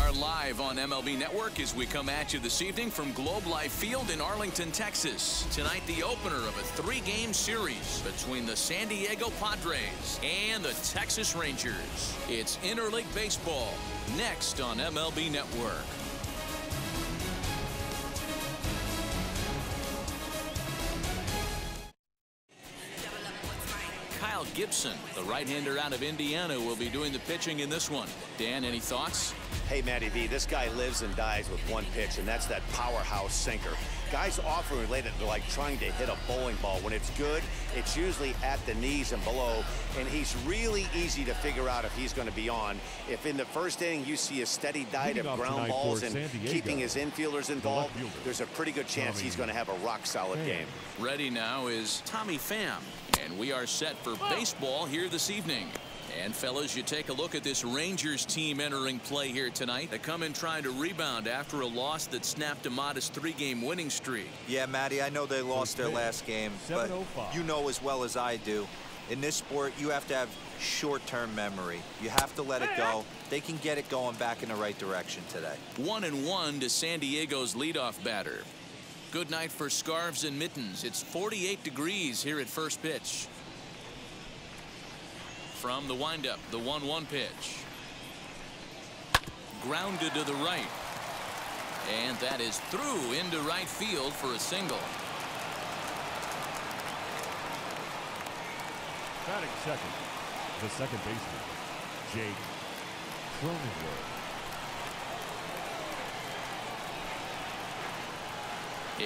are live on MLB Network as we come at you this evening from Globe Life Field in Arlington, Texas. Tonight, the opener of a three-game series between the San Diego Padres and the Texas Rangers. It's Interleague Baseball, next on MLB Network. Kyle Gibson, the right-hander out of Indiana, will be doing the pitching in this one. Dan, any thoughts? Hey, Matty V, this guy lives and dies with one pitch, and that's that powerhouse sinker. Guys often relate it to like trying to hit a bowling ball. When it's good, it's usually at the knees and below, and he's really easy to figure out if he's going to be on. If in the first inning you see a steady diet of ground balls and keeping his infielders involved, there's a pretty good chance he's going to have a rock-solid game. Ready now is Tommy Pham, and we are set for baseball here this evening. And fellas, you take a look at this Rangers team entering play here tonight. They come in trying to rebound after a loss that snapped a modest three-game winning streak. Yeah, Matty, I know they lost their last game, but you know as well as I do, in this sport, you have to have short-term memory. You have to let it go. They can get it going back in the right direction today. 1-1 to San Diego's leadoff batter. Good night for scarves and mittens. It's 48 degrees here at first pitch. From the windup, the 1-1 pitch. Grounded to the right. And that is through into right field for a single. Batting second, the second baseman, Jake Cronenworth.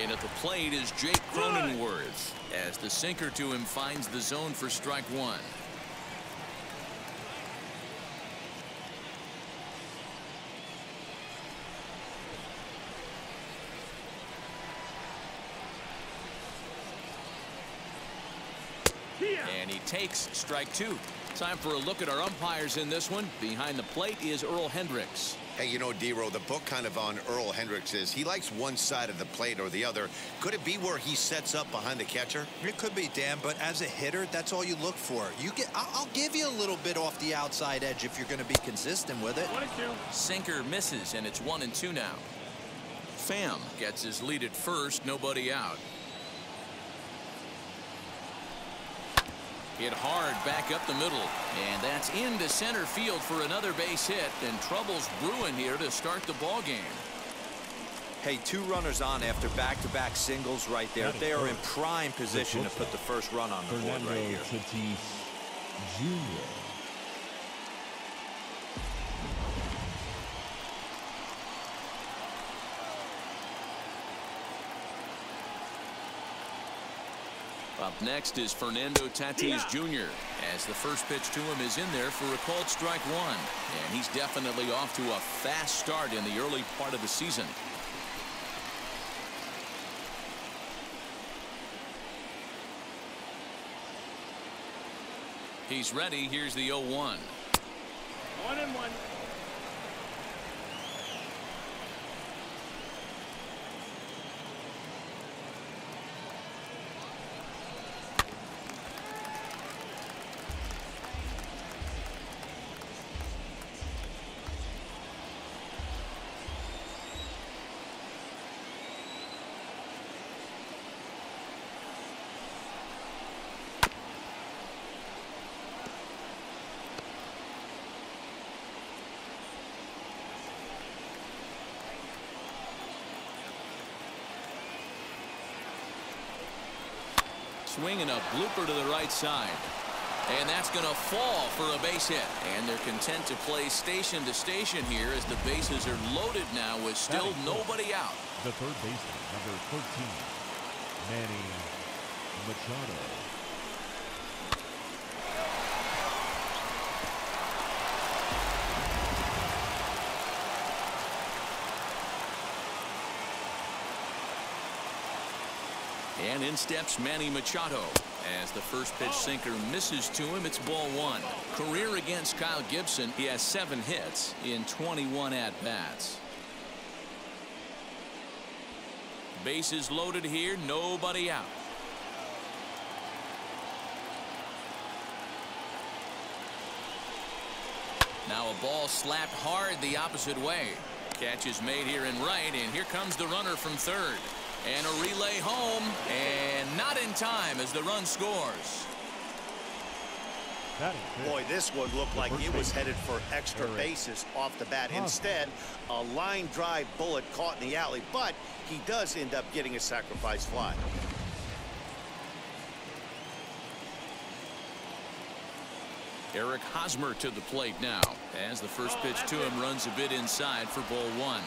And at the plate is Jake Cronenworth as the sinker to him finds the zone for strike one. And he takes strike two. Time for a look at our umpires in this one. Behind the plate is Earl Hendricks. Hey, you know, D-Row, the book kind of on Earl Hendricks is he likes one side of the plate or the other. Could it be where he sets up behind the catcher? It could be, Dan, but as a hitter, that's all you look for. I'll give you a little bit off the outside edge if you're going to be consistent with it. 1-2. Sinker misses, and it's 1-2 now. Pham gets his lead at first, nobody out. Hit hard back up the middle, and that's into center field for another base hit, and trouble's brewing here to start the ball game. Hey, two runners on after back-to-back singles right there. They are in prime position to put the first run on the board right here. Tatis Jr. Up next is Fernando Tatis Jr. as the first pitch to him is in there for a called strike one. And he's definitely off to a fast start in the early part of the season. He's ready. Here's the 0-1. 1-1. Swinging a blooper to the right side. And that's going to fall for a base hit. And they're content to play station to station here as the bases are loaded now with still nobody out. The third baseman, number 13, Manny Machado. And in steps Manny Machado as the first pitch sinker misses to him. It's ball one. Career against Kyle Gibson. He has 7 hits in 21 at-bats. Bases loaded here. Nobody out. Now a ball slapped hard the opposite way. Catch is made here in right, and here comes the runner from third. And a relay home, and not in time as the run scores. Boy, this one looked like it was headed for extra bases off the bat. Instead, a line drive bullet caught in the alley, but he does end up getting a sacrifice fly. Eric Hosmer to the plate now, as the first pitch to him runs a bit inside for ball one.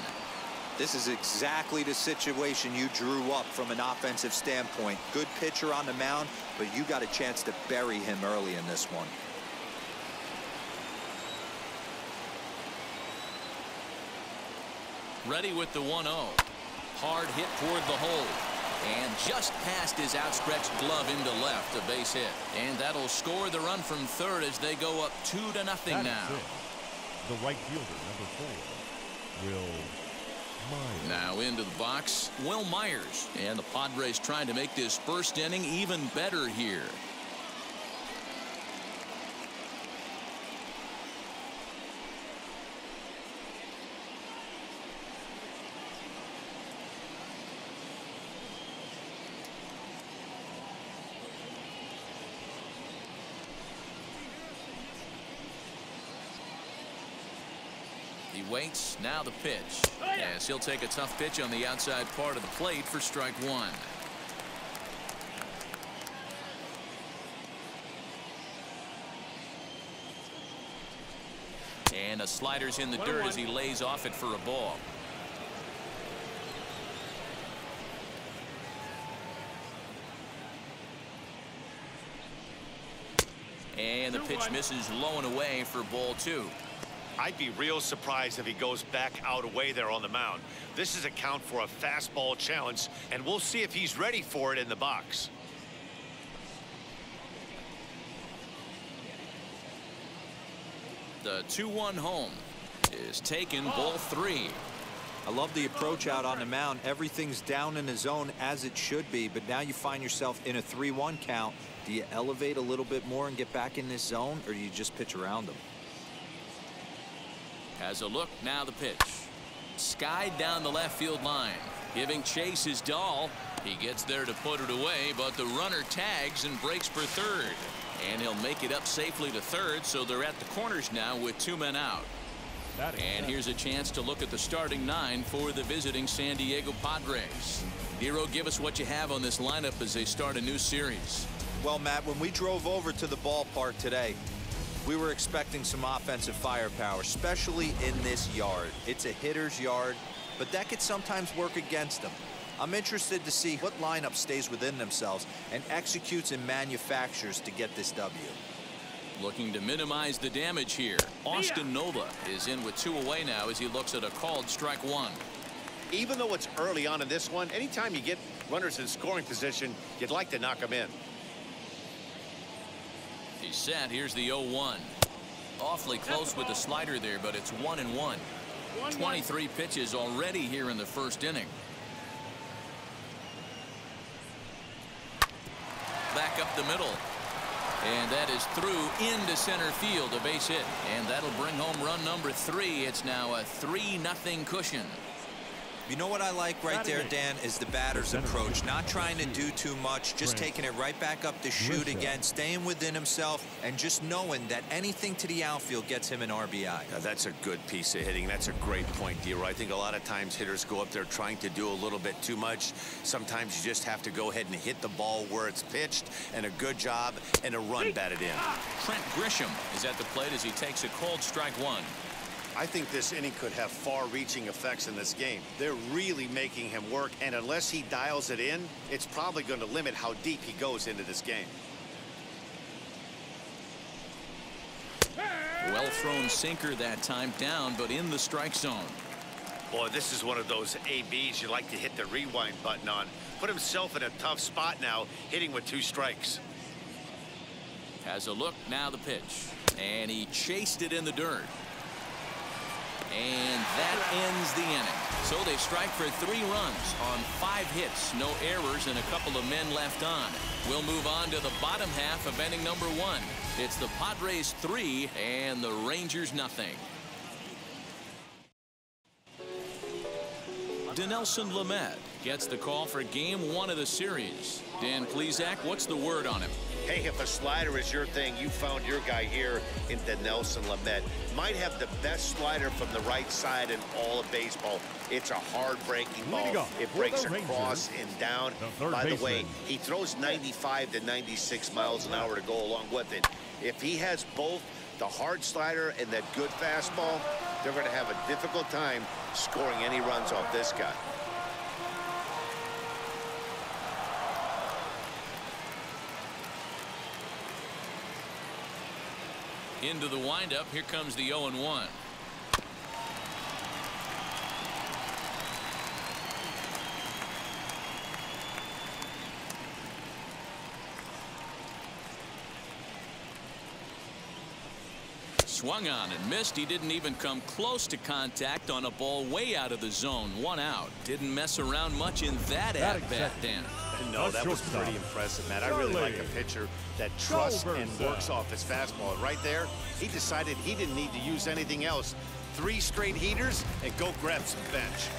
This is exactly the situation you drew up from an offensive standpoint. Good pitcher on the mound, but you got a chance to bury him early in this one. Ready with the 1-0. Hard hit toward the hole. And just past his outstretched glove into left, a base hit. And that'll score the run from third as they go up 2-0 now. The right fielder, number 4, Will Myers. Now into the box, Will Myers. And the Padres trying to make this first inning even better here. He waits, now the pitch. As he'll take a tough pitch on the outside part of the plate for strike one. And a slider's in the dirt as he lays off it for a ball. And the pitch misses low and away for ball two. I'd be real surprised if he goes back out away there on the mound. This is a count for a fastball challenge, and we'll see if he's ready for it in the box. The 2-1 home is taken, ball three. I love the approach out on the mound. Everything's down in the zone as it should be, but now you find yourself in a 3-1 count. Do you elevate a little bit more and get back in this zone, or do you just pitch around them? Has a look, now the pitch. Skied down the left field line. Giving chase is Dahl. He gets there to put it away, but the runner tags and breaks for third. And he'll make it up safely to third, so they're at the corners now with 2 men out. And here's a chance to look at the starting 9 for the visiting San Diego Padres. Hero, give us what you have on this lineup as they start a new series. Well, Matt, when we drove over to the ballpark today, we were expecting some offensive firepower, especially in this yard. It's a hitter's yard, but that could sometimes work against them. I'm interested to see what lineup stays within themselves and executes and manufactures to get this W. Looking to minimize the damage here. Austin Nova is in with 2 away now as he looks at a called strike one. Even though it's early on in this one, anytime you get runners in scoring position, you'd like to knock them in. He's set. Here's the 0-1. Awfully close with the slider there, but it's 1-1. 23 pitches already here in the first inning. Back up the middle. And that is through into center field, a base hit. And that'll bring home run number 3. It's now a 3-0 cushion. You know what I like right there, Dan, is the batter's approach. Not trying to do too much, just taking it right back up the chute again, staying within himself, and just knowing that anything to the outfield gets him an RBI. Yeah, that's a good piece of hitting. That's a great point, Dero. I think a lot of times hitters go up there trying to do a little bit too much. Sometimes you just have to go ahead and hit the ball where it's pitched, and a good job, and a run batted in. Trent Grisham is at the plate as he takes a called strike one. I think this inning could have far-reaching effects in this game. They're really making him work, and unless he dials it in, it's probably going to limit how deep he goes into this game. Well-thrown sinker that time, down, but in the strike zone. Boy, this is one of those ABs you like to hit the rewind button on. Put himself in a tough spot now, hitting with 2 strikes. Has a look, now the pitch. And he chased it in the dirt. And that ends the inning. So they strike for 3 runs on 5 hits, no errors, and a couple of men left on. We'll move on to the bottom half of inning number 1. It's the Padres 3 and the Rangers nothing. Dinelson Lamet gets the call for game 1 of the series. Dan Plesac, what's the word on him? Hey, if a slider is your thing, you found your guy here in Dinelson Lamet. Might have the best slider from the right side in all of baseball. It's a hard-breaking ball. It breaks across and down. By the way, he throws 95 to 96 miles an hour to go along with it. If he has both the hard slider and that good fastball, they're going to have a difficult time scoring any runs off this guy. Into the windup, here comes the 0-1. Swung on and missed. He didn't even come close to contact on a ball way out of the zone. 1 out. Didn't mess around much in that at-bat, Dan. No, that was pretty impressive, Matt. I really like a pitcher that trusts and works off his fastball. And right there, he decided he didn't need to use anything else. 3 straight heaters and go grab some bench.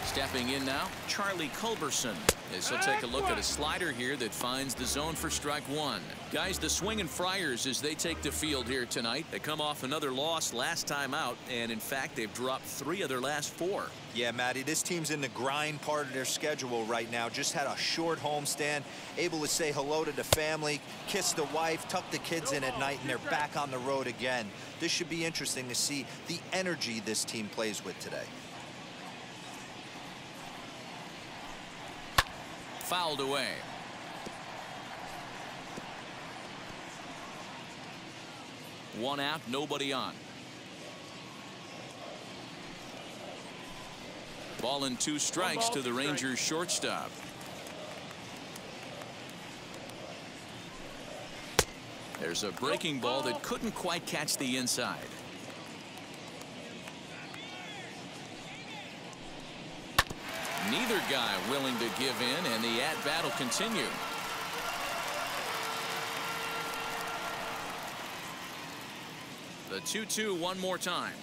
Stepping in now, Charlie Culberson, as he'll take a look at a slider here that finds the zone for strike 1. Guys, the Swinging Friars, as they take the field here tonight, they come off another loss last time out, and in fact, they've dropped 3 of their last 4. Yeah, Matty, this team's in the grind part of their schedule right now. Just had a short homestand, able to say hello to the family, kiss the wife, tuck the kids in at night, and they're back on the road again. This should be interesting to see the energy this team plays with today. Fouled away. One out, nobody on. Ball and 2 strikes to the Rangers shortstop. There's a breaking ball that couldn't quite catch the inside. Neither guy willing to give in, and the at-bat will continue. The 2-2 one more time.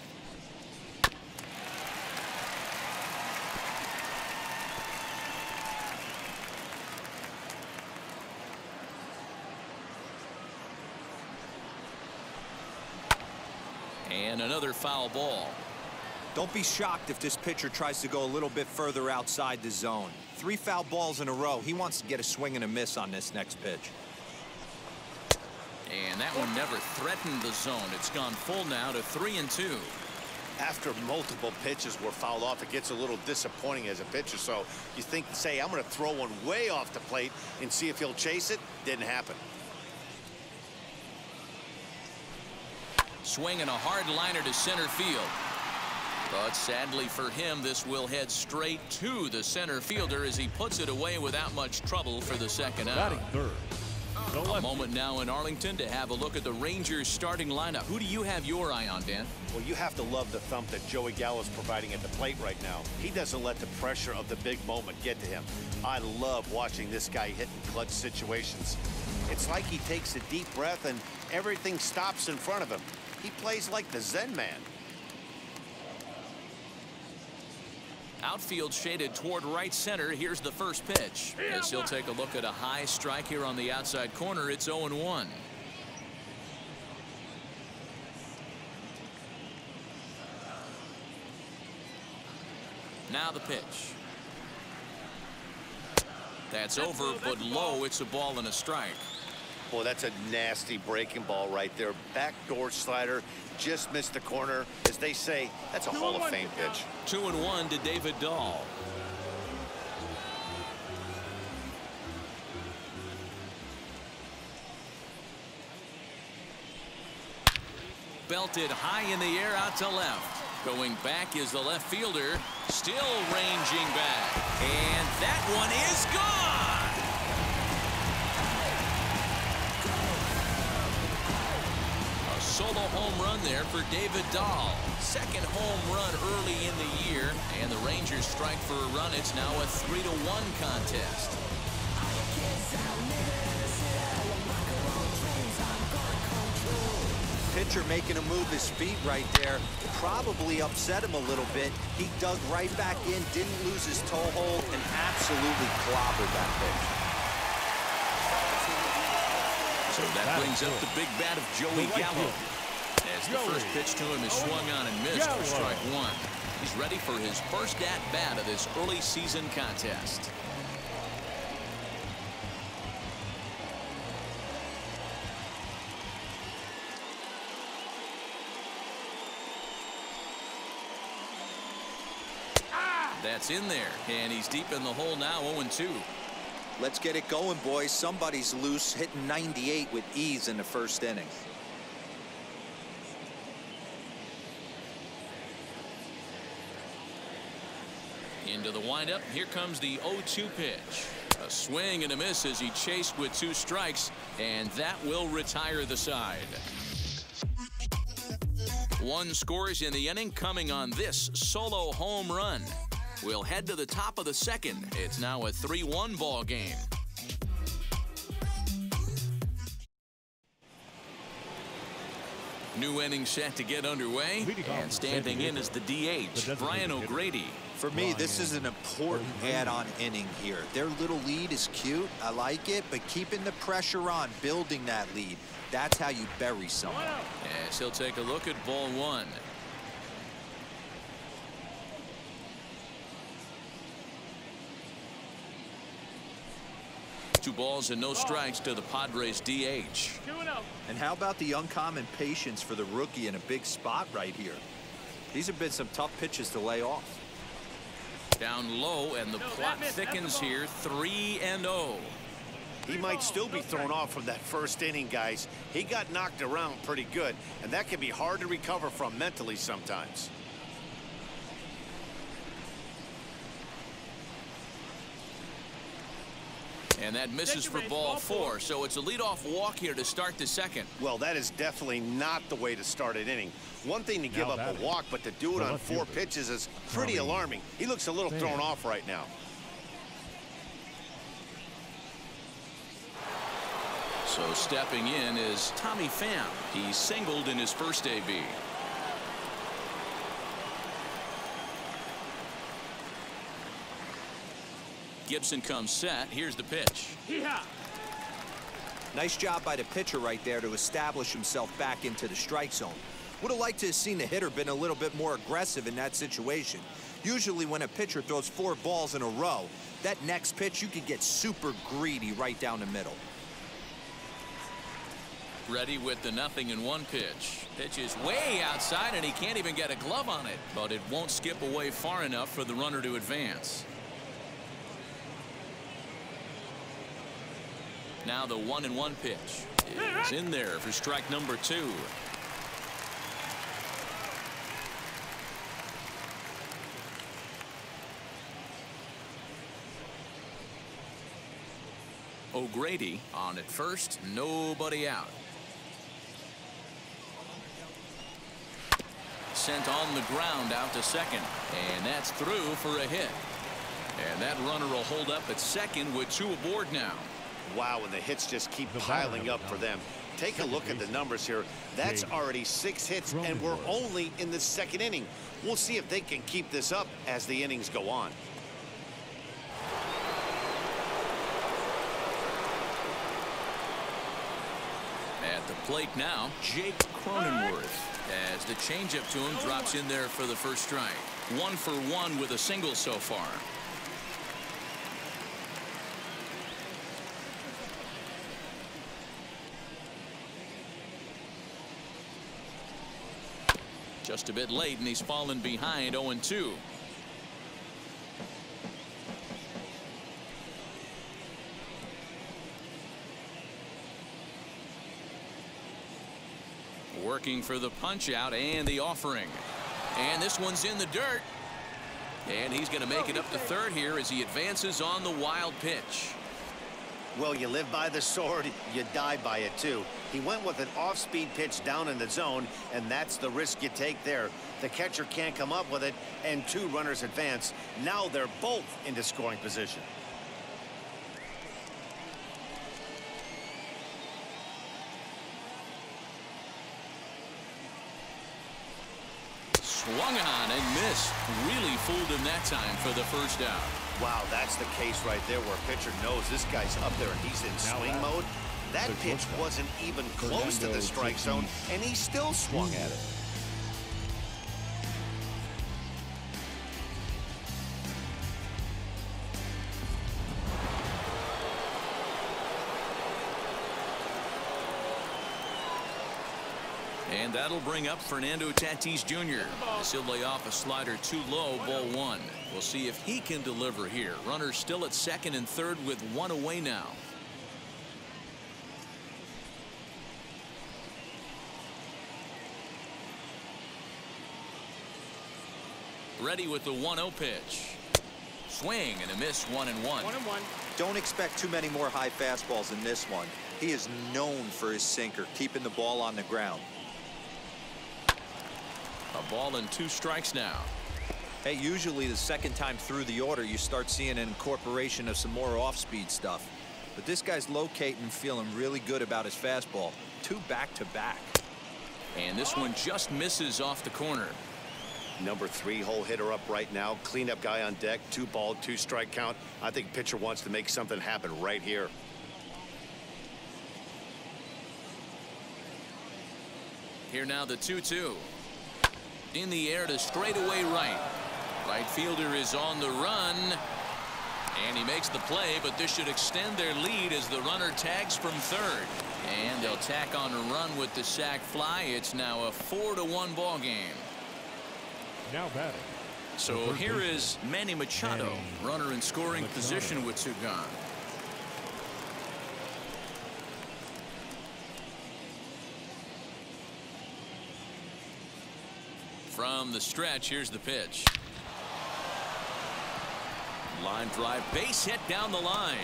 And another foul ball. Don't be shocked if this pitcher tries to go a little bit further outside the zone. 3 foul balls in a row. He wants to get a swing and a miss on this next pitch. And that one never threatened the zone. It's gone full now to 3-2. After multiple pitches were fouled off, it gets a little disappointing as a pitcher. So you think, say, I'm going to throw one way off the plate and see if he'll chase it. Didn't happen. Swinging a hard liner to center field. But sadly for him, this will head straight to the center fielder as he puts it away without much trouble for the second out. A moment now in Arlington to have a look at the Rangers starting lineup. Who do you have your eye on, Dan? Well, you have to love the thump that Joey Gallo's providing at the plate right now. He doesn't let the pressure of the big moment get to him. I love watching this guy hit in clutch situations. It's like he takes a deep breath and everything stops in front of him. He plays like the Zen man. Outfield shaded toward right center. Here's the first pitch. As he'll take a look at a high strike here on the outside corner. It's 0-1. Now the pitch. That's over, but low. It's a ball and a strike. Boy, that's a nasty breaking ball right there. Backdoor slider, just missed the corner. As they say, that's a Hall of Fame pitch. 2-1 to David Dahl. Belted high in the air out to left. Going back is the left fielder. Still ranging back. And that one is gone. Solo home run there for David Dahl. Second home run early in the year, and the Rangers strike for a run. It's now a 3-1 contest. Pitch pitcher making him move his feet right there probably upset him a little bit. He dug right back in, didn't lose his toe hold, and absolutely clobbered that pitch. So that brings up the big bat of Joey Gallo. As the first pitch to him is swung on and missed for strike one. He's ready for his first at-bat of this early season contest. That's in there, and he's deep in the hole now, 0-2. Let's get it going, boys. Somebody's loose, hitting 98 with ease in the first inning. Into the windup. Here comes the 0-2 pitch. A swing and a miss as he chased with 2 strikes, and that will retire the side. 1 scores in the inning coming on this solo home run. We'll head to the top of the second. It's now a 3-1 ball game. New inning set to get underway, and standing in is the DH, Brian O'Grady. For me, this is an important add-on inning here. Their little lead is cute. I like it, but keeping the pressure on, building that lead, that's how you bury someone. As he'll take a look at ball 1. 2 balls and no strikes to the Padres DH. And how about the uncommon patience for the rookie in a big spot right here? These have been some tough pitches to lay off. Down low, and the plot thickens here, 3-0. He might still be thrown off from that first inning, guys. He got knocked around pretty good, and that can be hard to recover from mentally sometimes. And that misses for ball 4, so it's a leadoff walk here to start the second. Well, that is definitely not the way to start an inning. One thing to give up a walk, but to do it on 4 pitches is pretty alarming. He looks a little thrown off right now. So stepping in is Tommy Pham. He singled in his first AB. Gibson comes set. Here's the pitch. Nice job by the pitcher right there to establish himself back into the strike zone. Would have liked to have seen the hitter been a little bit more aggressive in that situation. Usually when a pitcher throws 4 balls in a row, that next pitch you can get super greedy right down the middle. Ready with the 0-1 pitch. Pitch is way outside, and he can't even get a glove on it. But it won't skip away far enough for the runner to advance. Now the 1-1 pitch is in there for strike number 2. O'Grady on at first, nobody out. Sent on the ground out to second, and that's through for a hit. And that runner will hold up at second with 2 aboard now. Wow, and the hits just keep piling up for them. Take a look at the numbers here. That's already 6 hits, and we're only in the second inning. We'll see if they can keep this up as the innings go on. At the plate now, Jake Cronenworth. As the changeup to him drops in there for the first strike. 1 for 1 with a single so far. Just a bit late, and he's fallen behind 0-2. Working for the punch out and the offering. And this one's in the dirt. And he's going to make it up to third here as he advances on the wild pitch. Well, you live by the sword, you die by it too. He went with an off-speed pitch down in the zone, and that's the risk you take there. The catcher can't come up with it, and 2 runners advance. Now they're both into scoring position. Swung on and missed. Really fooled him that time for the first out. Wow, that's the case right there where pitcher knows this guy's up there and he's in swing mode. That pitch wasn't even close to the strike zone, and he still swung at it. And that'll bring up Fernando Tatis Jr. As he'll lay off a slider too low, ball one. We'll see if he can deliver here. Runner still at second and third with one away now. Ready with the 1-0 pitch. Swing and a miss, 1-1. 1-1. Don't expect too many more high fastballs in this one. He is known for his sinker, keeping the ball on the ground. A ball and 2 strikes now. Hey, usually the second time through the order you start seeing an incorporation of some more off-speed stuff. But this guy's locating and feeling really good about his fastball. 2 back-to-back. And this one just misses off the corner. Number 3 hole hitter up right now. Cleanup guy on deck. 2 ball, 2 strike count. I think pitcher wants to make something happen right here. Here now the 2-2. In the air to straightaway right. Right fielder is on the run. And he makes the play, but this should extend their lead as the runner tags from third. And they'll tack on a run with the sac fly. It's now a 4-1 ball game. Now batting. So here is Manny Machado, runner in scoring position with 2 gone. From the stretch, here's the pitch. Line drive, base hit down the line.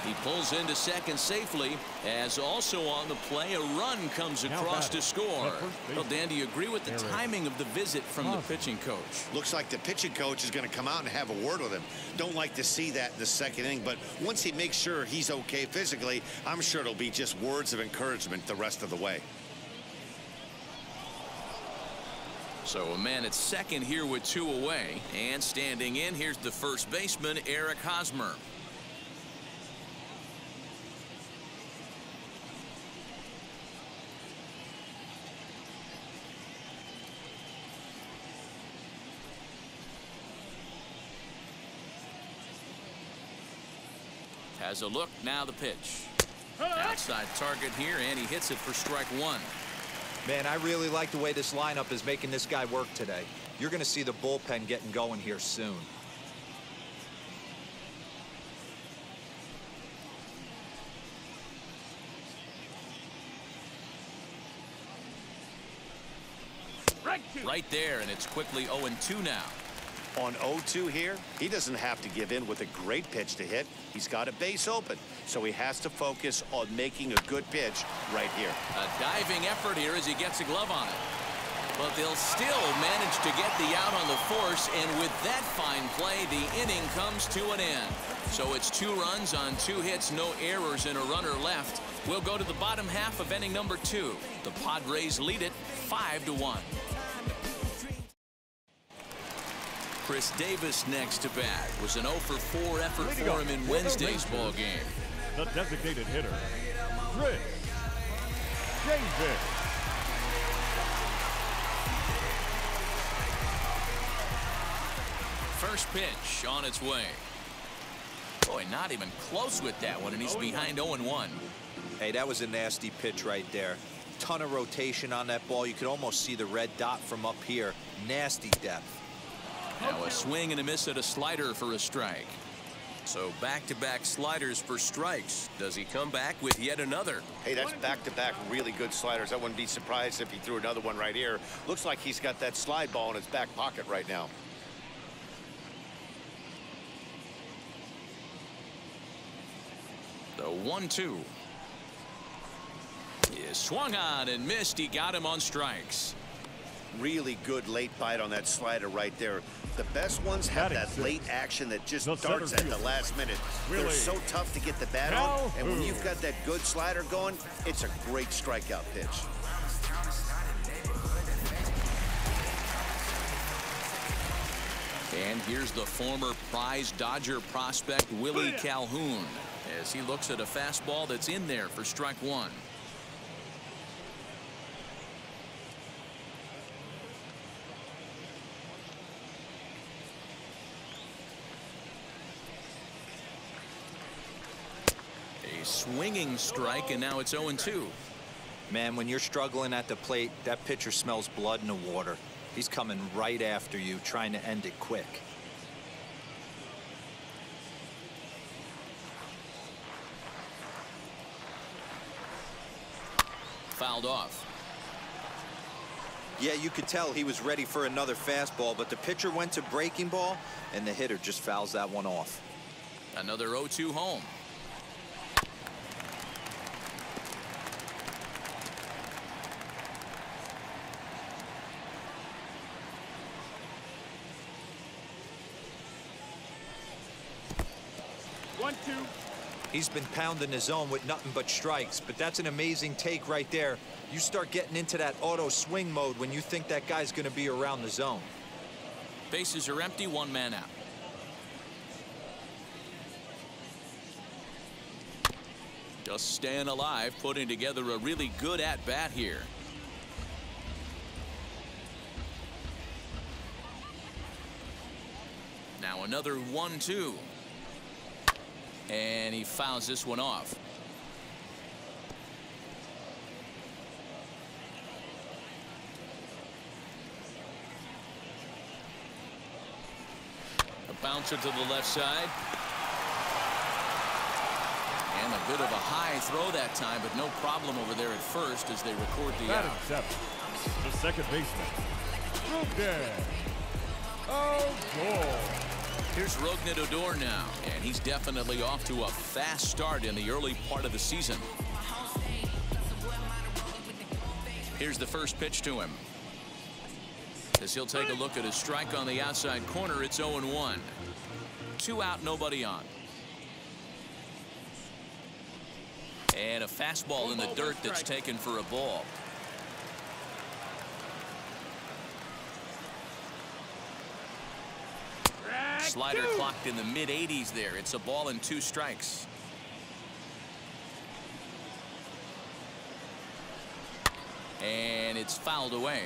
He pulls into second safely, as also on the play a run comes across to score. Well, Dan, do you agree with the timing of the visit from the pitching coach? Looks like the pitching coach is going to come out and have a word with him. Don't like to see that in the second inning, but once he makes sure he's okay physically, I'm sure it'll be just words of encouragement the rest of the way. So a man at second here with 2 away, and standing in, here's the first baseman, Eric Hosmer. Has a look, now the pitch. Outside target here, and he hits it for strike 1. Man, I really like the way this lineup is making this guy work today. You're going to see the bullpen getting going here soon. Right there, and it's quickly 0-2 now. On 0-2 here, he doesn't have to give in with a great pitch to hit. He's got a base open, so he has to focus on making a good pitch right here. A diving effort here as he gets a glove on it. But they'll still manage to get the out on the force, and with that fine play, the inning comes to an end. So it's 2 runs on 2 hits, no errors, and a runner left. We'll go to the bottom half of inning number 2. The Padres lead it 5-1. Chris Davis next to bat. Was an 0-for-4 effort for him in Wednesday's ball game. The designated hitter, Chris Davis. First pitch on its way. Boy, not even close with that one, and he's behind 0-1. Hey, that was a nasty pitch right there. Ton of rotation on that ball. You could almost see the red dot from up here. Nasty depth. Now a swing and a miss at a slider for a strike. So back-to-back sliders for strikes. Does he come back with yet another? Hey, that's back-to-back really good sliders. I wouldn't be surprised if he threw another one right here. Looks like he's got that slide ball in his back pocket right now. The 1-2 is swung on and missed. He got him on strikes. Really good late bite on that slider right there. The best ones have that late action that just darts at the last minute. They're so tough to get the bat on, and when you've got that good slider going, it's a great strikeout pitch. And here's the former prize Dodger prospect Willie Calhoun as he looks at a fastball that's in there for strike one. A swinging strike, and now it's 0-2. Man, when you're struggling at the plate, that pitcher smells blood in the water. He's coming right after you, trying to end it quick. Fouled off. Yeah, you could tell he was ready for another fastball, but the pitcher went to breaking ball, and the hitter just fouls that one off. Another 0-2 home. He's been pounding his zone with nothing but strikes, but that's an amazing take right there. You start getting into that auto swing mode when you think that guy's going to be around the zone. Bases are empty, one man out. Just staying alive, putting together a really good at-bat here. Now another 1-2. And he fouls this one off. A bouncer to the left side. And a bit of a high throw that time, but no problem over there at first as they record the out. Batting seventh, the second baseman, Rougned Odor. Here's Rougned Odor now, and he's definitely off to a fast start in the early part of the season. Here's the first pitch to him. As he'll take a look at his strike on the outside corner, it's 0-1. 2 out, nobody on. And a fastball in the dirt that's taken for a ball. Slider clocked in the mid-80s there. It's a ball and 2 strikes. And it's fouled away.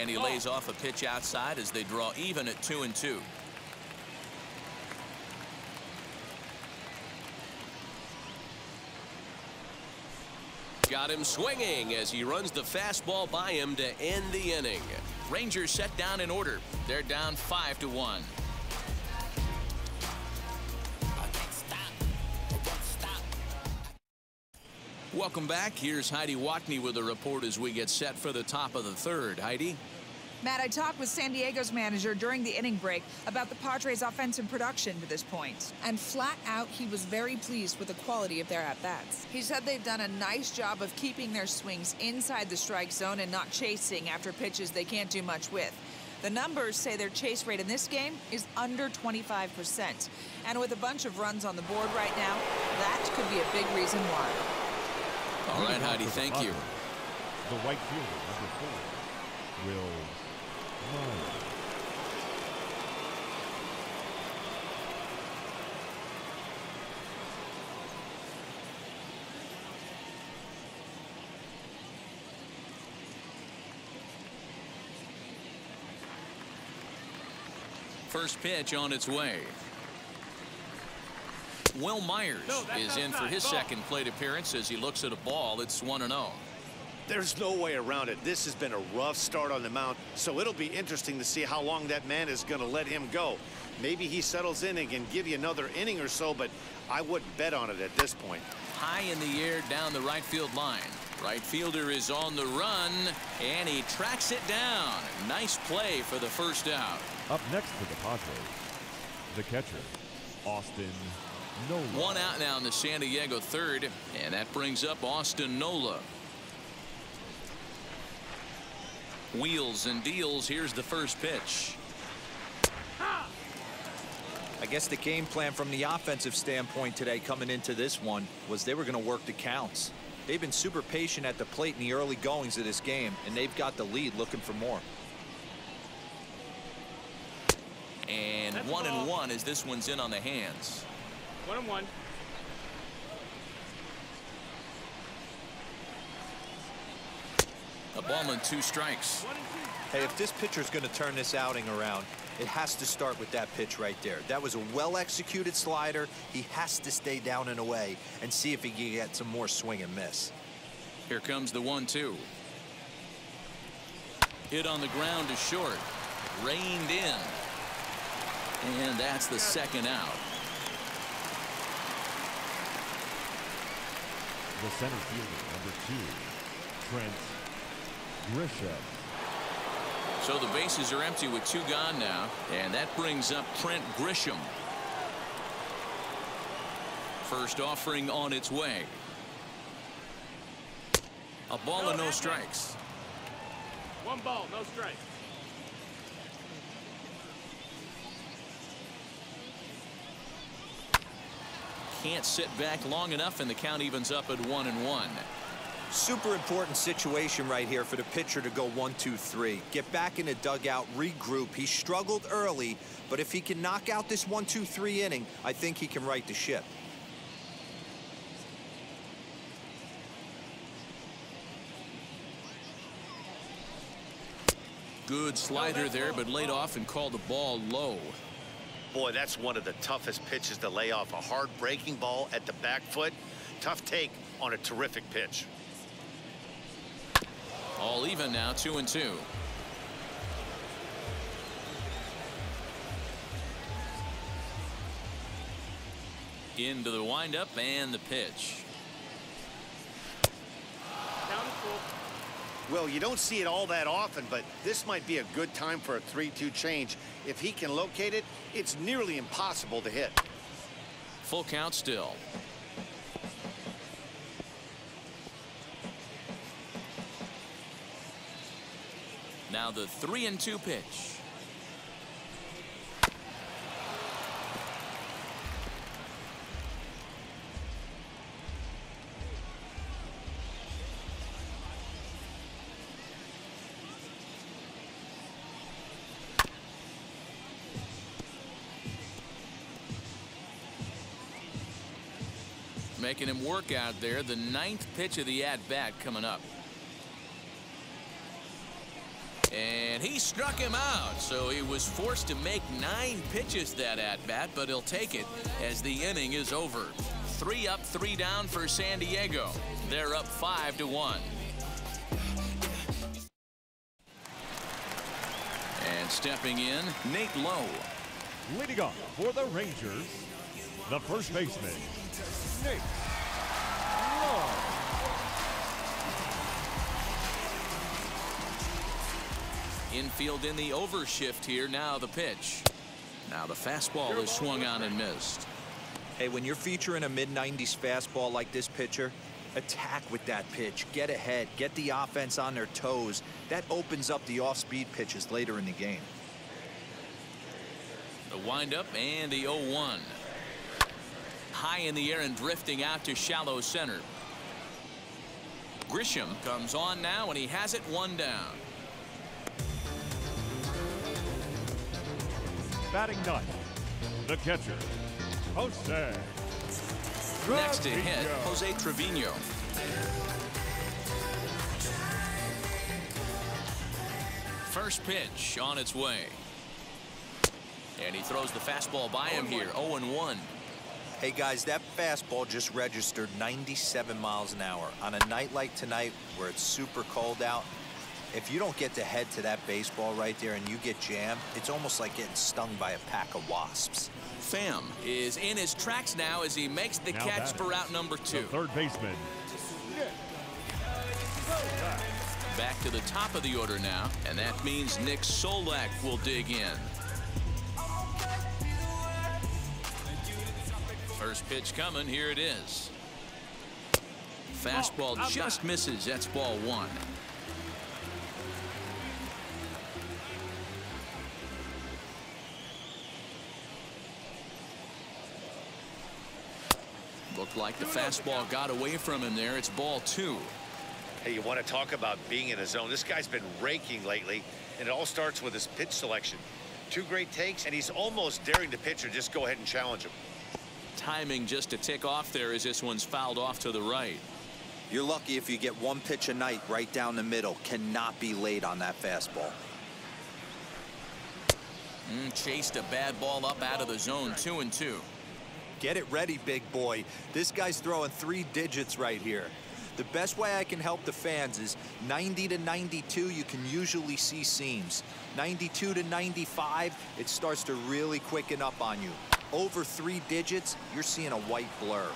And he lays off a pitch outside as they draw even at 2-2. Got him swinging as he runs the fastball by him to end the inning. Rangers set down in order. They're down 5-1. Welcome back. Here's Heidi Watney with a report as we get set for the top of the third. Heidi? Matt, I talked with San Diego's manager during the inning break about the Padres' offensive production to this point. And flat out, he was very pleased with the quality of their at-bats. He said they've done a nice job of keeping their swings inside the strike zone and not chasing after pitches they can't do much with. The numbers say their chase rate in this game is under 25%. And with a bunch of runs on the board right now, that could be a big reason why. All right, Heidi, thank you. The right fielder, number 4, Will Myers. First pitch on its way. Will Myers is in for his second plate appearance as he looks at a ball. It's 1-0. There's no way around it. This has been a rough start on the mound, so it'll be interesting to see how long that man is going to let him go. Maybe he settles in and can give you another inning or so, but I wouldn't bet on it at this point. High in the air down the right field line. Right fielder is on the run, and he tracks it down. Nice play for the first out. Up next for the Padres, the catcher, Austin Nola. 1 out now in the San Diego third, and that brings up Austin Nola. Wheels and deals. Here's the first pitch. I guess the game plan from the offensive standpoint today coming into this one was they were going to work the counts. They've been super patient at the plate in the early goings of this game, and they've got the lead looking for more. And 1-1 as this one's in on the hands. 1-1. A ball and 2 strikes. Hey, if this pitcher's going to turn this outing around, it has to start with that pitch right there. That was a well-executed slider. He has to stay down and away and see if he can get some more swing and miss. Here comes the 1-2. Hit on the ground to short. Reined in. And that's the second out. The center fielder, number 2, Trent Grisham. So the bases are empty with 2 gone now, and that brings up Trent Grisham. First offering on its way. A ball and no strikes. 1 ball, no strikes. Can't sit back long enough, and the count evens up at 1-1. Super important situation right here for the pitcher to go 1-2-3. Get back in the dugout, regroup. He struggled early, but if he can knock out this 1-2-3 inning, I think he can right the ship. Good slider there, but laid off and called the ball low. Boy, that's one of the toughest pitches to lay off. A hard breaking ball at the back foot. Tough take on a terrific pitch. All even now, 2-2. Into the windup and the pitch. Count is full. Well, you don't see it all that often, but this might be a good time for a 3-2 change. If he can locate it, it's nearly impossible to hit. Full count still. Now the 3-2 pitch. Making him work out there. The 9th pitch of the at-bat coming up. And he struck him out, so he was forced to make 9 pitches that at-bat, but he'll take it as the inning is over. 3 up, 3 down for San Diego. They're up 5-1. And stepping in, Nate Lowe. Leading off for the Rangers, the first baseman, Nate Lowe. Infield in the overshift here. Now the pitch. Now the fastball is swung on and missed. Hey, when you're featuring a mid-90s fastball like this pitcher, attack with that pitch. Get ahead. Get the offense on their toes. That opens up the off-speed pitches later in the game. The windup and the 0-1. High in the air and drifting out to shallow center. Grisham comes on now, and he has it 1 down. Batting 9th, the catcher, Jose Next to Trevino. hit, Jose Trevino. First pitch on its way. And he throws the fastball by him here. 0-1. Hey, guys, that fastball just registered 97 miles an hour. On a night like tonight where it's super cold out, if you don't get the head to that baseball right there and you get jammed, it's almost like getting stung by a pack of wasps. Pham is in his tracks now as he makes the Now catch for out number 2. The third baseman, Nick Solak. Back to the top of the order now, and that means Nick Solak will dig in. First pitch coming. Here it is. Fastball just misses. That's ball 1. Looked like the fastball got away from him there. It's ball 2. Hey, you want to talk about being in a zone? This guy's been raking lately, and it all starts with his pitch selection. 2 great takes, and he's almost daring the pitcher just go ahead and challenge him. Timing just to tick off there as this one's fouled off to the right. You're lucky if you get 1 pitch a night right down the middle. Cannot be late on that fastball. Chased a bad ball up out of the zone. 2-2. Get it ready, big boy. This guy's throwing 3 digits right here. The best way I can help the fans is 90 to 92, you can usually see seams. 92 to 95, it starts to really quicken up on you. Over 3 digits, you're seeing a white blur.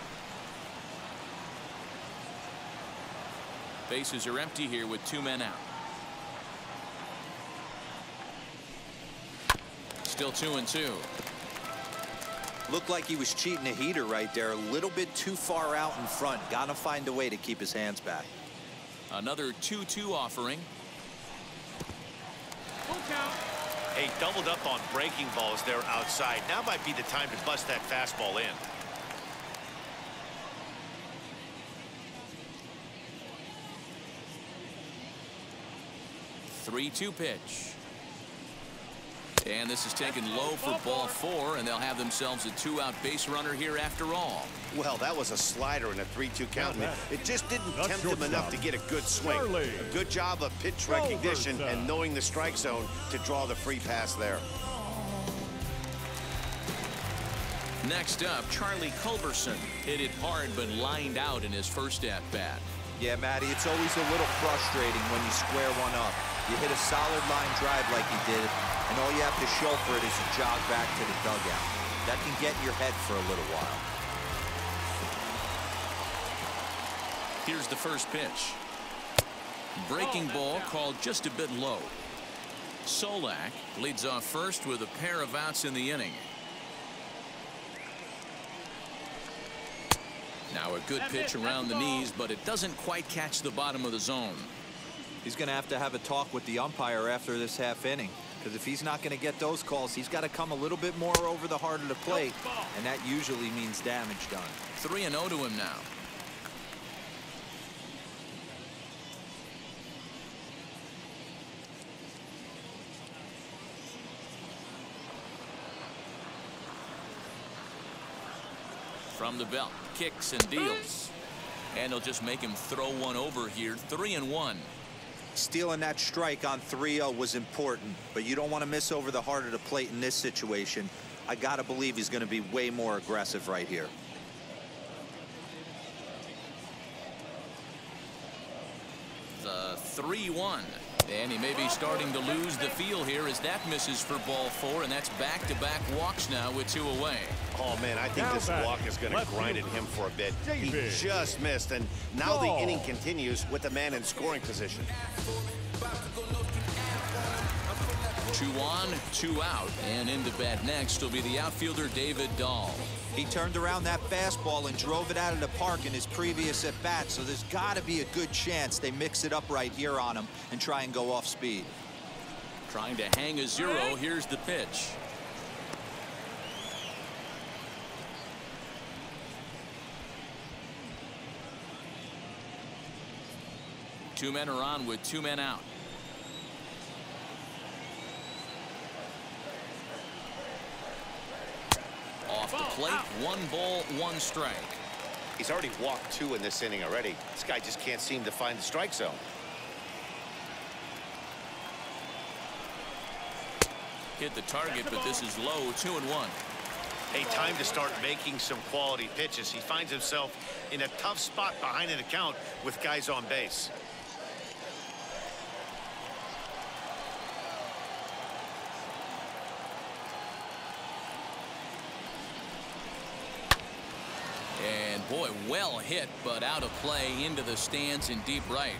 Bases are empty here with 2 men out. Still 2-2. Looked like he was cheating a heater right there. A little bit too far out in front. Gotta find a way to keep his hands back. Another 2-2 offering. Full count. Hey, doubled up on breaking balls there outside. Now might be the time to bust that fastball in. Three-two pitch. And this is taken low for ball 4, and they'll have themselves a 2-out base runner here after all. Well, that was a slider in a 3-2 count. And it just didn't tempt him enough to get a good swing. Charlie. A good job of pitch recognition and knowing the strike zone to draw the free pass there. Next up, Charlie Culberson hit it hard but lined out in his first at-bat. Yeah, Matty, it's always a little frustrating when you square one up. You hit a solid line drive like he did, and all you have to show for it is to jog back to the dugout. That can get in your head for a little while. Here's the first pitch. Breaking ball called just a bit low. Solak leads off first with a pair of outs in the inning. Now a good pitch around the knees, but it doesn't quite catch the bottom of the zone. He's going to have a talk with the umpire after this half inning, because if he's not going to get those calls, he's got to come a little bit more over the heart of the plate, and that usually means damage done. 3-0 to him now. From the belt, kicks and deals. And he'll just make him throw one over here. 3-1. Stealing that strike on 3-0 was important, but you don't want to miss over the heart of the plate in this situation. I got to believe he's going to be way more aggressive right here. The 3-1. And he may be starting to lose the feel here as that misses for ball 4, and that's back-to-back walks now with 2 away. Oh, man, I think this walk is going to grind at him for a bit. He just missed, and now the inning continues with the man in scoring position. 2 on, 2 out, and into bat next will be the outfielder David Dahl. He turned around that fastball and drove it out of the park in his previous at-bat, so there's got to be a good chance they mix it up right here on him and try and go off speed. Trying to hang a 0. Here's the pitch. Two men are on with 2 men out. Off the plate, 1 ball, 1 strike. He's already walked 2 in this inning already. This guy just can't seem to find the strike zone. Hit the target, but this is low. 2-1. Hey, time to start making some quality pitches. He finds himself in a tough spot behind an account with guys on base. And boy, well hit, but out of play into the stands in deep right.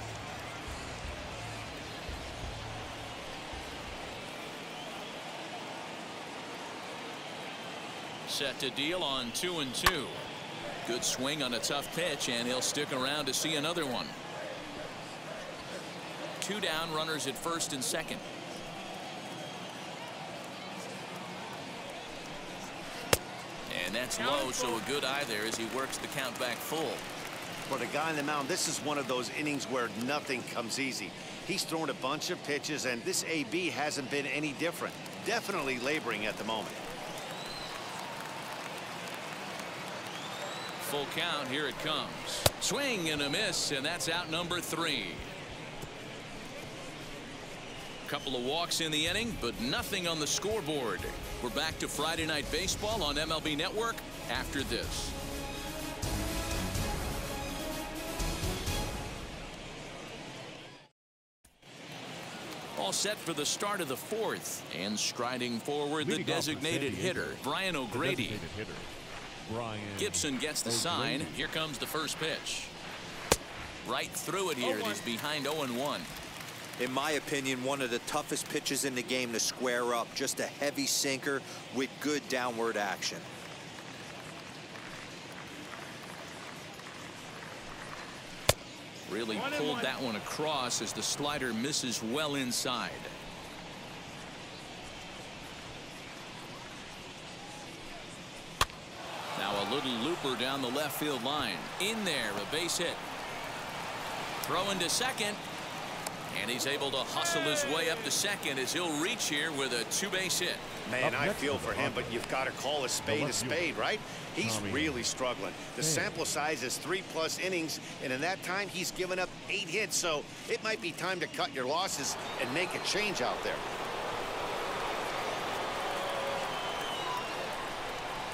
Set to deal on 2-2. Good swing on a tough pitch, and he'll stick around to see another one. 2 down, runners at first and second. And that's low, so a good eye there as he works the count back full. For the guy on the mound, this is one of those innings where nothing comes easy. He's thrown a bunch of pitches, and this AB hasn't been any different. Definitely laboring at the moment. Full count, here it comes. Swing and a miss, and that's out number 3. Couple of walks in the inning, but nothing on the scoreboard. We're back to Friday Night Baseball on MLB Network after this. All set for the start of the 4th, and striding forward the designated hitter, Brian O'Grady. Gibson gets the sign. Here comes the first pitch. Right through it here. He's behind 0-1. In my opinion, one of the toughest pitches in the game to square up. Just a heavy sinker with good downward action. Really pulled that one across as the slider misses well inside. Now a little looper down the left field line. In there, a base hit. Throw into second. And he's able to hustle his way up to second as he'll reach here with a 2-base hit. Man, I feel for him, but you've got to call a spade, right? He's really struggling. The sample size is 3+ innings, and in that time, he's given up 8 hits. So it might be time to cut your losses and make a change out there.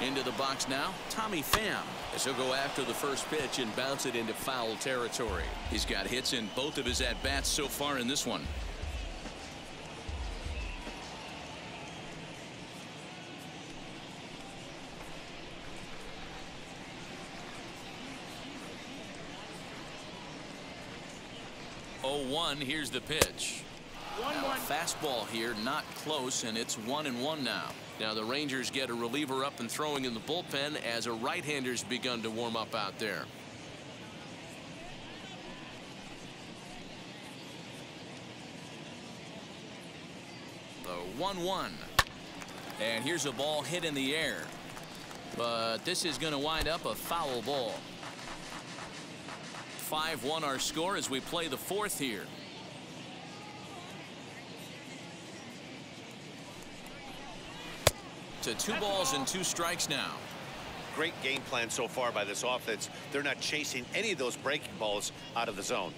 Into the box now, Tommy Pham, as he'll go after the first pitch and bounce it into foul territory. He's got hits in both of his at-bats so far in this one. Here's the pitch. Now, fastball here, not close, and it's 1-1 now. Now the Rangers get a reliever up and throwing in the bullpen as a right-hander's begun to warm up out there. The 1-1. And here's a ball hit in the air. But this is going to wind up a foul ball. 5-1 our score as we play the 4th here. To 2 balls and 2 strikes now. Great game plan so far by this offense. They're not chasing any of those breaking balls out of the zone.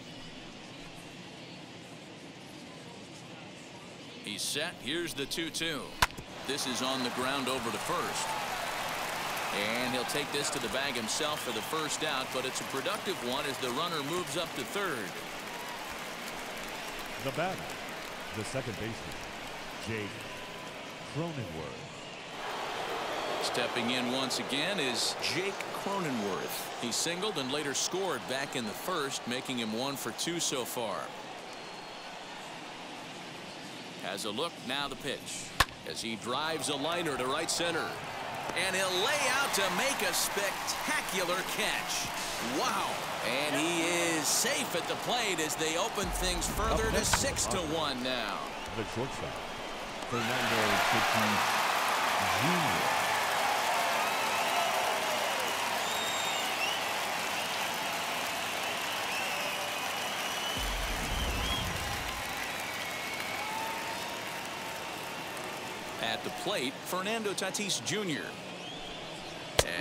He's set. Here's the 2-2. This is on the ground over to first. And he'll take this to the bag himself for the first out, but it's a productive one as the runner moves up to third. The batter, the second baseman, Jake Cronenworth. Stepping in once again is Jake Cronenworth. He singled and later scored back in the first, making him 1 for 2 so far. Has a look, now the pitch as he drives a liner to right center. And he'll lay out to make a spectacular catch. Wow. And he is safe at the plate as they open things further to 6-1 now. The shortstop, Fernando Tatis Jr. At the plate, Fernando Tatis Jr.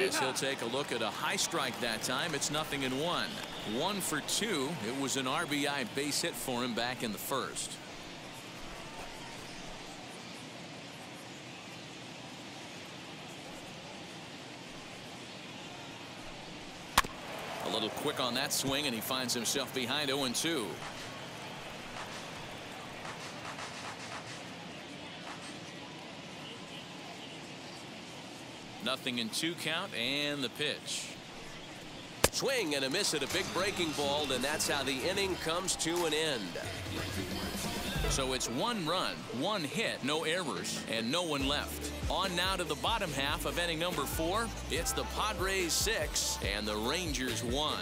As he'll take a look at a high strike that time. It's 0-1. 1 for 2. It was an RBI base hit for him back in the first. A little quick on that swing, and he finds himself behind 0-2. Nothing in 2 count, and the pitch. Swing and a miss at a big breaking ball, and that's how the inning comes to an end. So it's 1 run, 1 hit, no errors, and no one left. On now to the bottom half of inning number 4. It's the Padres 6 and the Rangers 1.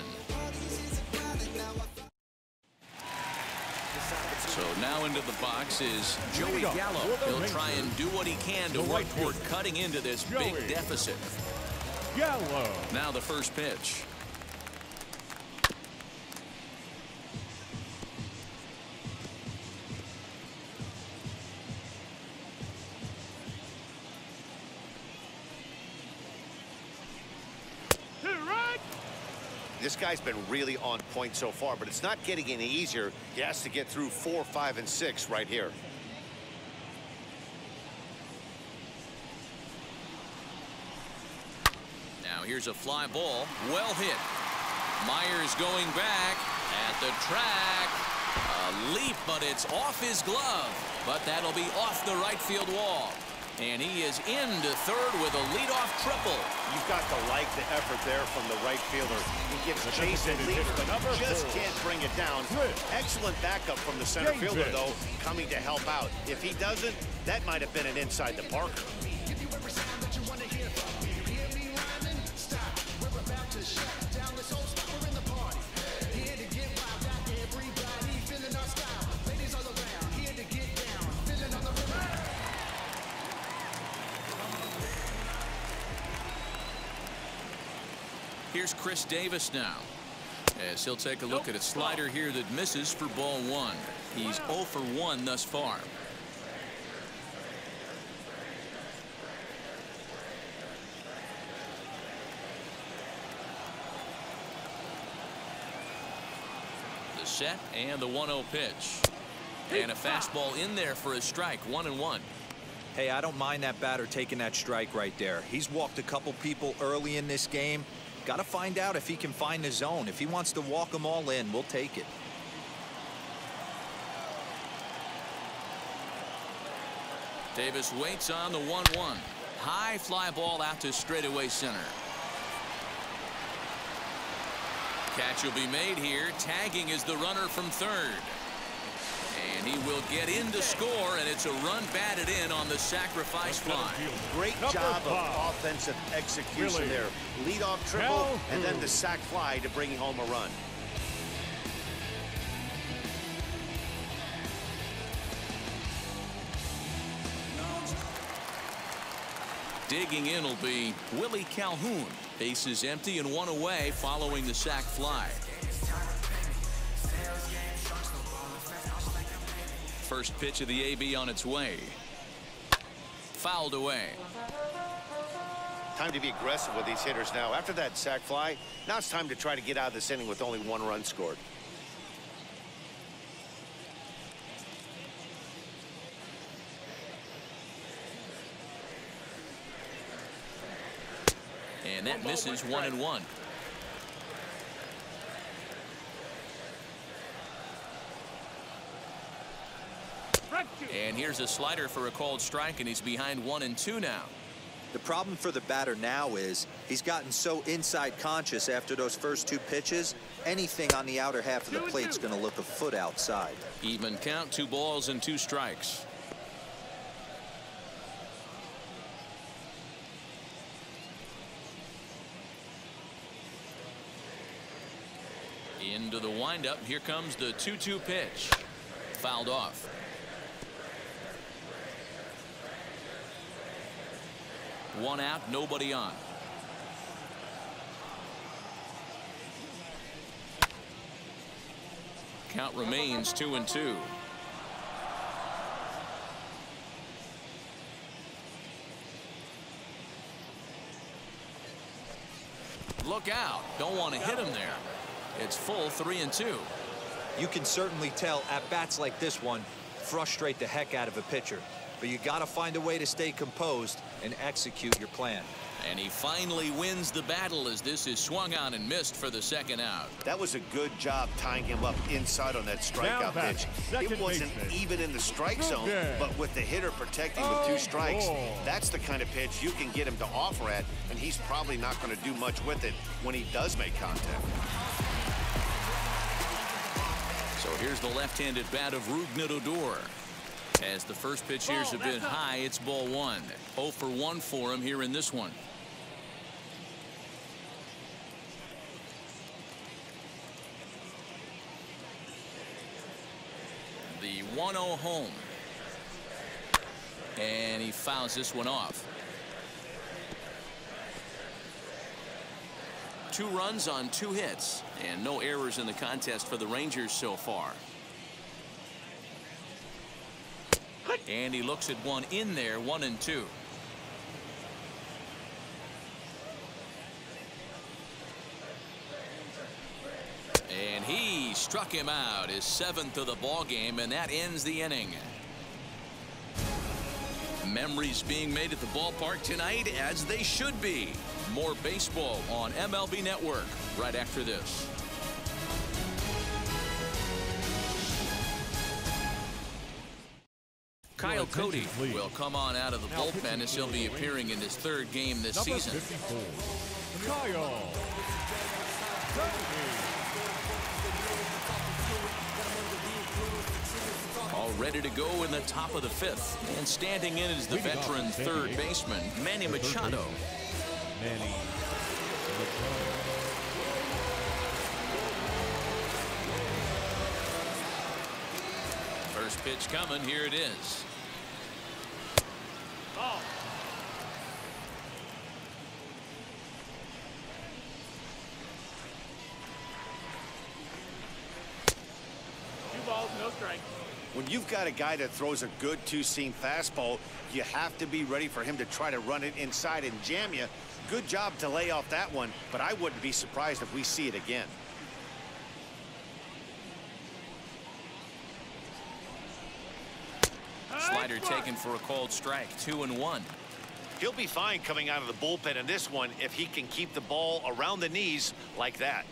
So now into the box is Joey Gallo. He'll try and do what he can to work toward cutting into this big deficit. Gallo. Now the first pitch. This guy's been really on point so far, but it's not getting any easier. He has to get through 4, 5, and 6 right here. Now here's a fly ball. Well hit. Myers going back at the track. A leap, but it's off his glove. But that'll be off the right field wall. And he is into third with a leadoff triple. You've got to like the effort there from the right fielder. He gives chase and leads, but just can't bring it down. Excellent backup from the center fielder, though, coming to help out. If he doesn't, that might have been an inside the park. Here's Chris Davis now, as he'll take a look at a slider here that misses for ball 1. He's 0 for 1 thus far. The set and the 1-0 pitch. And a fastball in there for a strike. 1-1. Hey, I don't mind that batter taking that strike right there. He's walked a couple people early in this game. Got to find out if he can find the zone. If he wants to walk them all in, we'll take it. Davis waits on the 1-1. High fly ball out to straightaway center. Catch will be made here. Tagging is the runner from third. And he will get in to score, and it's a run batted in on the sacrifice fly. Great job of offensive execution there. Leadoff triple, and then the sac fly to bring home a run. Digging in will be Willie Calhoun. Base is empty and 1 away following the sac fly. First pitch of the AB on its way. Fouled away. Time to be aggressive with these hitters now. After that sac fly, now it's time to try to get out of this inning with only 1 run scored. And that misses. 1-1. And here's a slider for a called strike, and he's behind 1-2 now. The problem for the batter now is he's gotten so inside conscious after those first 2 pitches. Anything on the outer half of the plate's going to look a foot outside. Even count, 2 balls and 2 strikes. Into the windup. Here comes the 2-2 pitch. Fouled off. One out, nobody on. Count remains 2-2. Look out. Don't want to hit him there. It's full 3-2. You can certainly tell at bats like this one frustrate the heck out of a pitcher. But you got to find a way to stay composed and execute your plan. And he finally wins the battle as this is swung on and missed for the 2nd out. That was a good job tying him up inside on that strikeout pitch. It wasn't even in the strike zone, but with the hitter protecting with 2 strikes, that's the kind of pitch you can get him to offer at, and he's probably not going to do much with it when he does make contact. So here's the left-handed bat of Rougned Odor. As the first pitch here's a bit high, it's ball 1. 0 for 1 for him here in this one. The 1-0 home. And he fouls this one off. up 2 runs on 2 hits, and no errors in the contest for the Rangers so far. And he looks at one in there, 1-2. And he struck him out, his 7th of the ball game, and that ends the inning. Memories being made at the ballpark tonight, as they should be. More baseball on MLB Network right after this. Kyle Cody will come on out of the bullpen as he'll be appearing in his 3rd game this season. 54, Kyle Cody. All ready to go in the top of the 5th. And standing in is the veteran 3rd baseman, Manny Machado. Manny Machado. First pitch coming. Here it is. Ball. 2 balls, no strike. When you've got a guy that throws a good 2-seam fastball, you have to be ready for him to try to run it inside and jam you. Good job to lay off that one, but I wouldn't be surprised if we see it again. Slider taken for a called strike, 2-1. He'll be fine coming out of the bullpen in this one if he can keep the ball around the knees like that.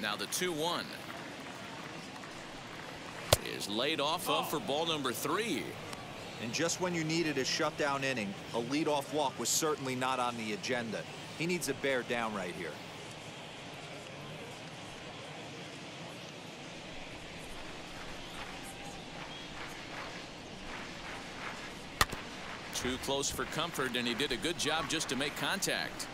Now the 2-1 is laid off of for ball number 3. And just when you needed a shutdown inning, a leadoff walk was certainly not on the agenda. He needs to bear down right here. Too close for comfort, and he did a good job just to make contact.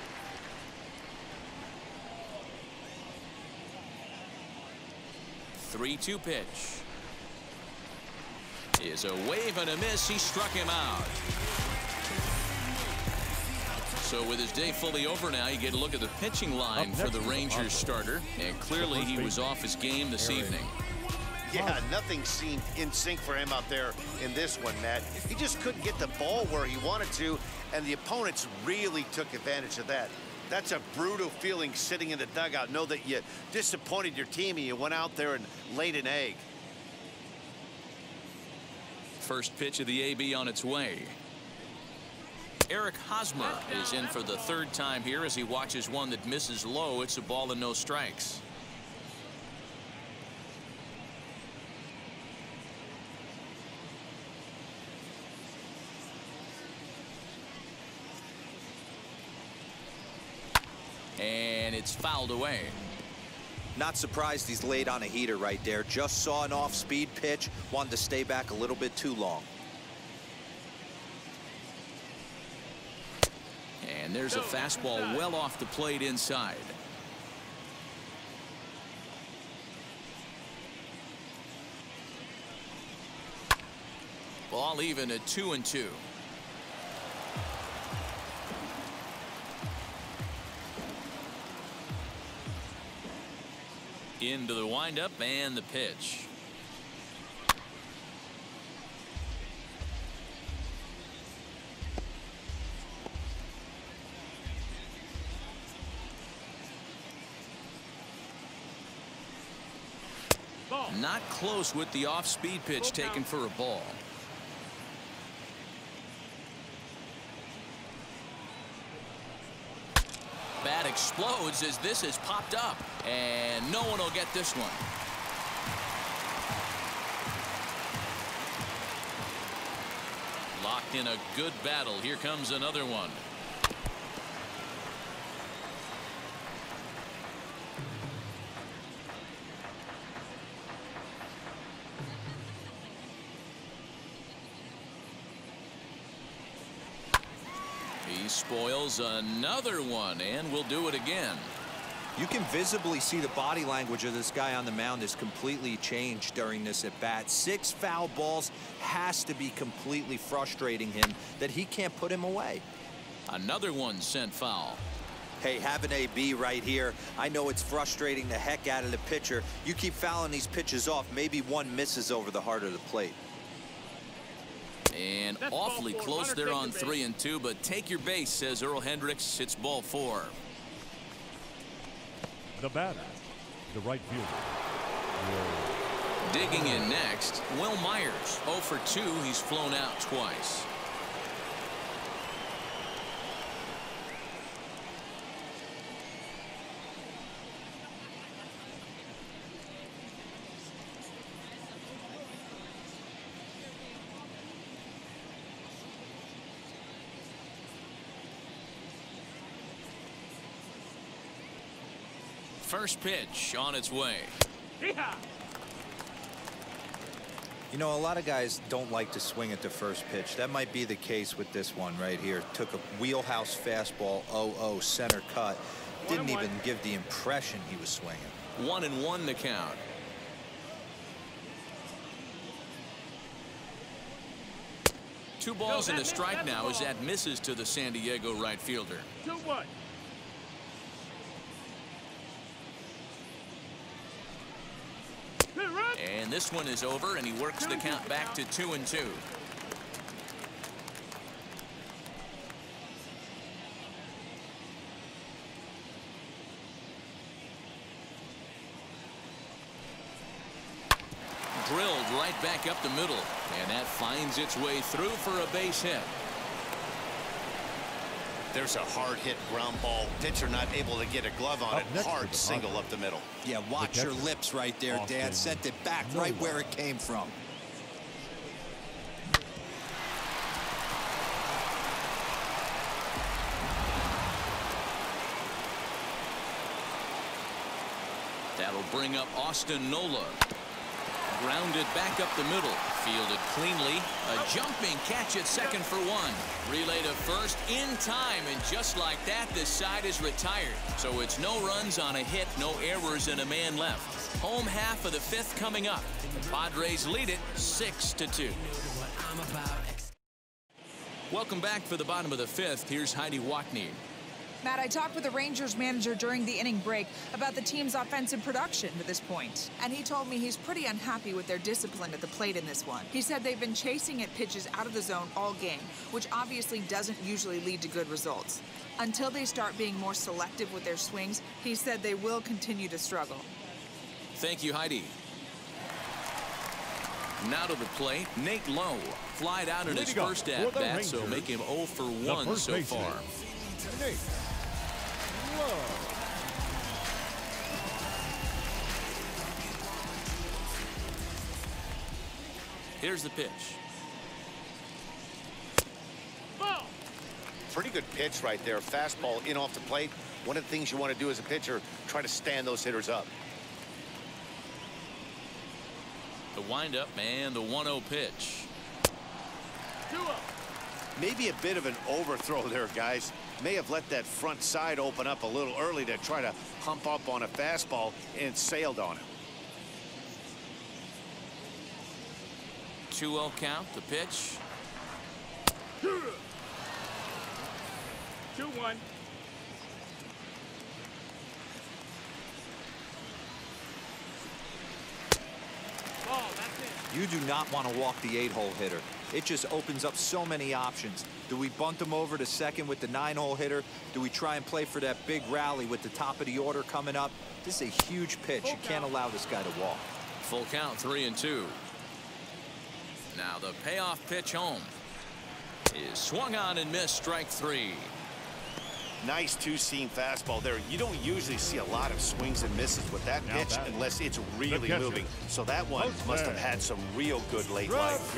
Three-2 pitch is a wave and a miss. He struck him out. So with his day fully over now, you get a look at the pitching line for the Rangers starter, and clearly he was off his game this evening. Yeah, nothing seemed in sync for him out there in this one, Matt. He just couldn't get the ball where he wanted to, and the opponents really took advantage of that. That's a brutal feeling sitting in the dugout. Know that you disappointed your team and you went out there and laid an egg. First pitch of the AB on its way. Eric Hosmer is in for the 3rd time here as he watches one that misses low. It's a ball and no strikes. And it's fouled away. Not surprised he's laid on a heater right there. Just saw an off-speed pitch. Wanted to stay back a little bit too long. And there's a fastball well off the plate inside. Ball even at 2-2. Into the windup and the pitch. Ball. Not close with the off-speed pitch taken for a ball. Bat explodes as this is popped up, and no one will get this one. Locked in a good battle. Here comes another one. He spoils another one, and will do it again. You can visibly see the body language of this guy on the mound is completely changed during this at bat. 6 foul balls has to be completely frustrating him that he can't put him away. Another one sent foul. Hey, have an AB right here. I know it's frustrating the heck out of the pitcher. You keep fouling these pitches off, maybe one misses over the heart of the plate. And awfully close there on 3-2, but take your base, says Earl Hendricks. It's ball 4. The batter, the right fielder. Digging in next, Will Myers. 0 for 2. He's flown out twice. First pitch on its way. You know, a lot of guys don't like to swing at the first pitch. That might be the case with this one right here. Took a wheelhouse fastball, 0-0 center cut. Didn't even give the impression he was swinging. 1-1 the count. Two balls and a strike now as that misses to the San Diego right fielder. 2-1. And this one is over, and he works the count back to 2-2. Drilled right back up the middle, and that finds its way through for a base hit. There's a hard hit ground ball. Pitcher not able to get a glove on it. Hard single up the middle. Yeah, watch your lips right there, Dan. Sent it back right where it came from. That'll bring up Austin Nola. Grounded back up the middle. Fielded cleanly. A jumping catch at second for 1. Relay to first in time, and just like that, this side is retired. So it's no runs on a hit, no errors, and a man left. Home half of the 5th coming up. The Padres lead it 6-2. Welcome back for the bottom of the 5th. Here's Heidi Watney. Matt, I talked with the Rangers manager during the inning break about the team's offensive production to this point, and he told me he's pretty unhappy with their discipline at the plate in this one. He said they've been chasing at pitches out of the zone all game, which obviously doesn't usually lead to good results. Until they start being more selective with their swings, he said they will continue to struggle. Thank you, Heidi. Now to the plate, Nate Lowe. Flied out in his first at-bat, so make him 0 for 1 so far. Nate Lowe. Here's the pitch. Ball. Pretty good pitch right there. Fastball in off the plate. One of the things you want to do as a pitcher, try to stand those hitters up. The windup and the 1-0 pitch. 2-0. Maybe a bit of an overthrow there, guys. May have let that front side open up a little early to try to hump up on a fastball and sailed on it. 2-0 count, the pitch. 2-1. Ball, that's it. You do not want to walk the 8-hole hitter. It just opens up so many options. Do we bunt him over to second with the 9-hole hitter? Do we try and play for that big rally with the top of the order coming up? This is a huge pitch. You can't allow this guy to walk. Full count, 3-2. Now the payoff pitch home is swung on and missed, strike 3. Nice two-seam fastball there. You don't usually see a lot of swings and misses with that pitch unless it's really moving. So that one must have had some real good late life.